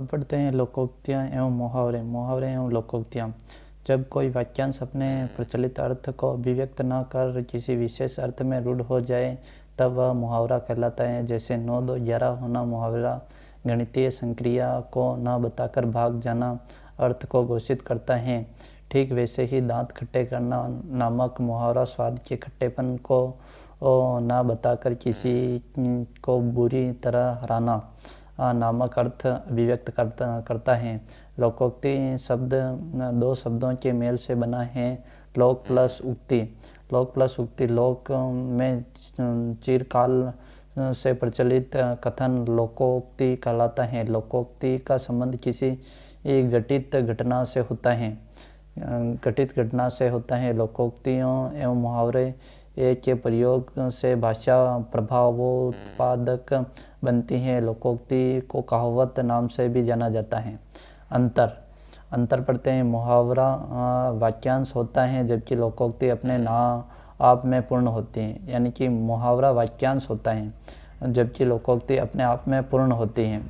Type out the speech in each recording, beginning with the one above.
अब पढ़ते हैं लोकोक्तियाँ एवं मुहावरे। मुहावरे एवं लोकोक्तियाँ। जब कोई वाक्यांश अपने प्रचलित अर्थ को अभिव्यक्त न कर किसी विशेष अर्थ में रूढ़ हो जाए तब वह मुहावरा कहलाता है। जैसे 9 2 11 होना मुहावरा गणितीय संक्रिया को न बताकर भाग जाना अर्थ को घोषित करता है। ठीक वैसे ही दांत खट्टे करना नामक मुहावरा स्वाद के खट्टेपन को न बताकर किसी को बुरी तरह हराना नामक अर्थ अभिव्यक्त करता है। लोकोक्ति शब्द 2 शब्दों के मेल से बना है। लोक प्लस उक्ति। लोक प्लस उक्ति। लोक में चिरकाल से प्रचलित कथन लोकोक्ति कहलाता है। लोकोक्ति का संबंध किसी घटित घटना से होता है। लोकोक्तियों एवं मुहावरे के प्रयोग से भाषा प्रभावोत्पादक बनती है। लोकोक्ति को कहावत नाम से भी जाना जाता है। अंतर पढ़ते हैं। मुहावरा वाक्यांश होता है जबकि लोकोक्ति अपने आप में पूर्ण होती है। यानी कि मुहावरा वाक्यांश होता है जबकि लोकोक्ति अपने आप में पूर्ण होती है।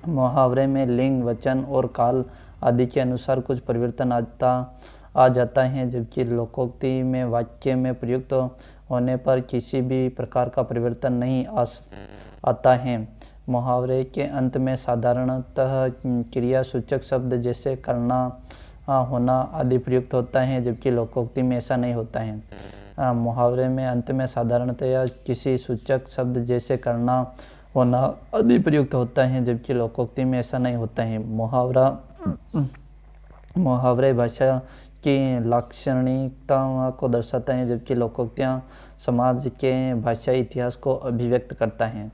मुहावरे में लिंग, वचन और काल आदि के अनुसार कुछ परिवर्तन आ जाता है जबकि लोकोक्ति में वाक्य में प्रयुक्त होने पर किसी भी प्रकार का परिवर्तन नहीं आता है। मुहावरे के अंत में साधारणतः क्रियासूचक शब्द जैसे करना, होना आदि प्रयुक्त होता है जबकि लोकोक्ति में ऐसा नहीं होता है। मुहावरे में अंत में साधारणतया किसी सूचक शब्द जैसे करना, होना आदि प्रयुक्त होता है जबकि लोकोक्ति में ऐसा नहीं होता है। मुहावरे भाषा की लाक्षणिकता को दर्शाता है जबकि लोकोक्तियाँ समाज के भाषा इतिहास को अभिव्यक्त करता है।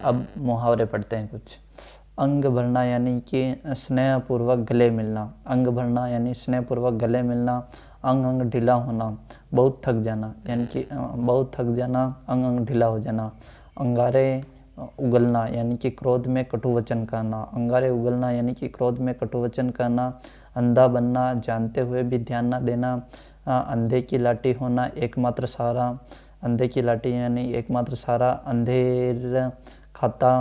अब मुहावरे पढ़ते हैं कुछ। अंग भरना यानी कि स्नेहपूर्वक गले मिलना। अंग भरना यानी स्नेहपूर्वक गले मिलना। अंग ढीला होना, बहुत थक जाना यानी कि बहुत थक जाना, अंग ढीला हो जाना। अंगारे उगलना यानी कि क्रोध में कटु वचन कहना। अंगारे उगलना यानी कि क्रोध में कटु वचन कहना। अंधा बनना, जानते हुए भी ध्यान न देना। अंधे की लाठी होना, एकमात्र सहारा। अंधे की लाठी यानी एकमात्र सहारा। अंधेर खाता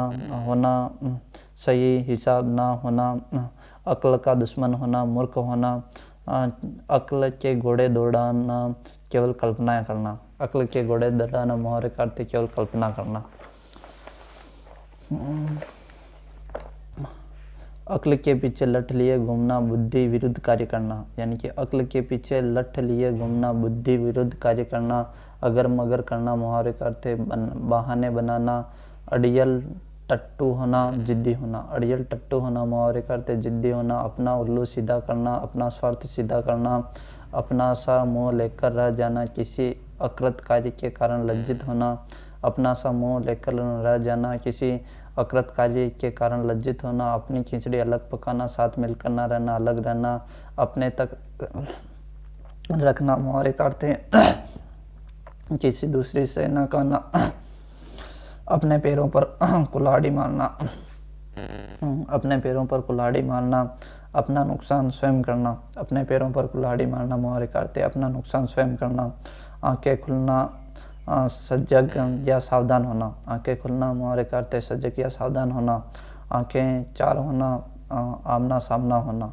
होना, सही हिसाब ना होना। अक्ल का दुश्मन होना, मूर्ख होना। अक्ल के घोड़े दौड़ाना, केवल कल्पना करना। अक्ल के घोड़े दौड़ाना मुहावरे का अर्थ केवल कल्पना करना। अक्ल के पीछे लठ लिए घूमना, बुद्धि विरुद्ध कार्य करना। यानी कि अक्ल के पीछे लठ लिए घूमना, बुद्धि विरुद्ध कार्य करना। अगर मगर करना मुहावरे का अर्थ बहाने बनाना। अड़ियल टट्टू होना, जिद्दी होना। अड़ियल टट्टू होना मुहावरे का अर्थ जिद्दी होना। अपना उल्लू सीधा करना, अपना स्वार्थ सीधा करना। अपना सा मुँह लेकर रह जाना, किसी अकृत कार्य के कारण लज्जित होना। अपना सा मुँह लेकर रह जाना, किसी अकृत कार्य के कारण लज्जित होना। अपनी खिचड़ी अलग पकाना, साथ मिलकर ना रहना, अलग रहना। अपने तक रखना मुहावरे का अर्थ है किसी दूसरी से न कहना। अपने पैरों पर कुल्हाड़ी मारना। अपने पैरों पर कुल्हाड़ी मारना, अपना नुकसान स्वयं करना। अपने पैरों पर कुल्हाड़ी मारना मुहावरे का अर्थ है अपना नुकसान स्वयं करना। आंखें खुलना, सजग या सावधान होना। आंखें खुलना मुहावरे का अर्थ है सजग या सावधान होना। आंखें चार होना, आमना सामना होना।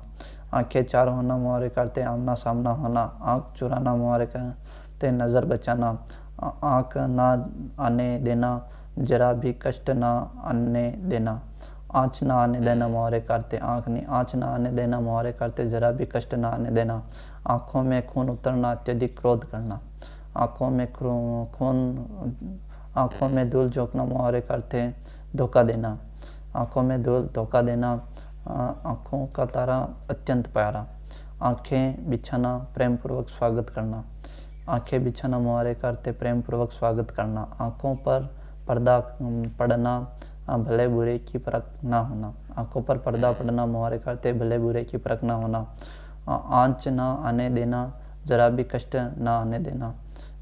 आंखें चार होना मुहावरे का अर्थ है आमना सामना होना। आंख चुराना मुहावरे का अर्थ है नज़र बचाना। आंख ना आने देना, जरा भी कष्ट ना आने देना। आँच ना आने देना मुहावरे का अर्थ है आँच ना आने देना मुहावरे का अर्थ है जरा भी कष्ट ना आने देना। आँखों में खून उतरना, अत्यधिक क्रोध करना। आँखों में धूल झोंकना मुहावरे का अर्थ है धोखा देना। आँखों में धूल धोखा देना। आँखों का तारा अत्यंत प्यारा। आँखें बिछाना, प्रेम पूर्वक स्वागत करना। आँखें बिछाना मुहावरे का अर्थ है प्रेम पूर्वक स्वागत करना। आँखों पर पर्दा पड़ना, भले बुरे की परख ना होना। आँखों पर पर्दा पड़ना मुहावरे का अर्थ है भले बुरे की परख ना होना। आँच ना आने देना, जरा भी कष्ट ना आने देना।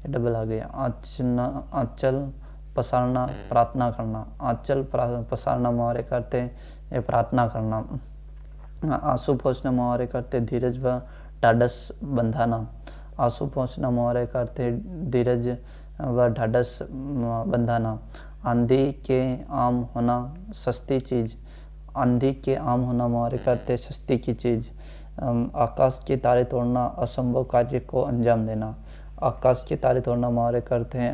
डबल आ गया। आंचल पसारना, प्रार्थना करना। आंचल पसारना मुहावरे का अर्थ है प्रार्थना करना। आंसू पोंछना मुहावरे का अर्थ है धीरज व ढाढ़स बंधाना। आंसू पोंछना मुहावरे का अर्थ है धीरज व ढाढ़स बंधाना। आंधी के आम होना, सस्ती चीज़। आंधी के आम होना मुहावरे का अर्थ है सस्ती की चीज़। आकाश के तारे तोड़ना, असंभव कार्य को अंजाम देना। आकाश के तारे तोड़ना मुहावरे का अर्थ है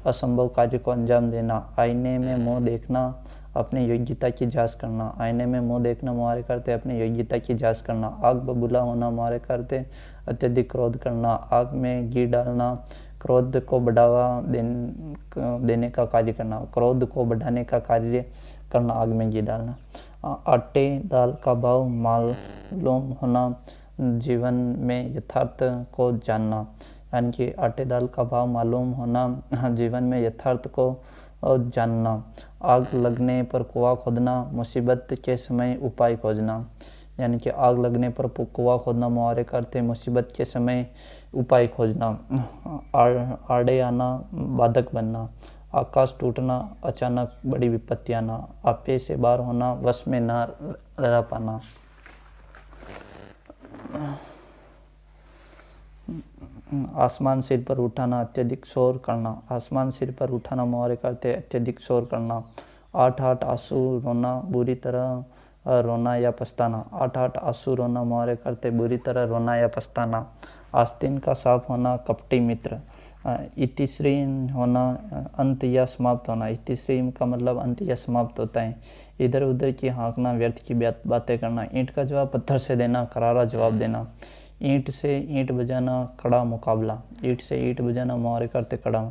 असंभव कार्य को अंजाम देना। आईने में मुँह देखना, अपनी योग्यता की जांच करना। आईने में मुँह देखना मुहावरे का अर्थ है अपनी योग्यता की जांच करना। आग बबूला होना मुहावरे का अर्थ है अत्यधिक क्रोध करना। आग में घी डालना, क्रोध को बढ़ावा देने का कार्य करना। क्रोध को बढ़ाने का कार्य करना, आग में घी डालना। आटे दाल का भाव मालूम होना, जीवन में यथार्थ को जानना। यानी कि आटे दाल का भाव मालूम होना, जीवन में यथार्थ को जानना। आग लगने पर कुआं खोदना, मुसीबत के समय उपाय खोजना। यानी कि आग लगने पर कुआं खोदना मुहावरे का अर्थ है मुसीबत के समय उपाय खोजना। आड़े आना, बाधक बनना। आकाश टूटना, अचानक बड़ी विपत्ति आना। आपे से बाहर होना, वश में न रह पाना। आसमान सिर पर उठाना, अत्यधिक शोर करना। आसमान सिर पर उठाना मुहावरे का अर्थ है अत्यधिक शोर करना। आठ आठ आंसू रोना, बुरी तरह रोना या पछताना। आठ आठ आंसू रोना मुहावरे का अर्थ है बुरी तरह रोना या पछताना। आस्तीन का साफ होना, कपटी मित्र। इतिश्री होना, अंत या समाप्त होना। इतिश्री का मतलब अंत या समाप्त होता है। इधर उधर की हाँकना, व्यर्थ की बातें करना। ईंट का जवाब पत्थर से देना, करारा जवाब देना। ईंट से ईंट बजाना, कड़ा मुकाबला। ईंट से ईंट बजाना मुहावरे का अर्थ है कड़ा।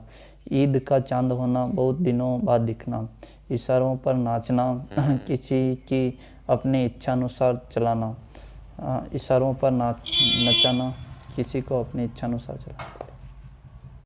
ईद का चांद होना, बहुत दिनों बाद दिखना। इशारों पर नाचना, किसी की अपनी इच्छानुसार चलाना। इशारों पर नचाना, किसी को अपनी इच्छानुसार चलाना।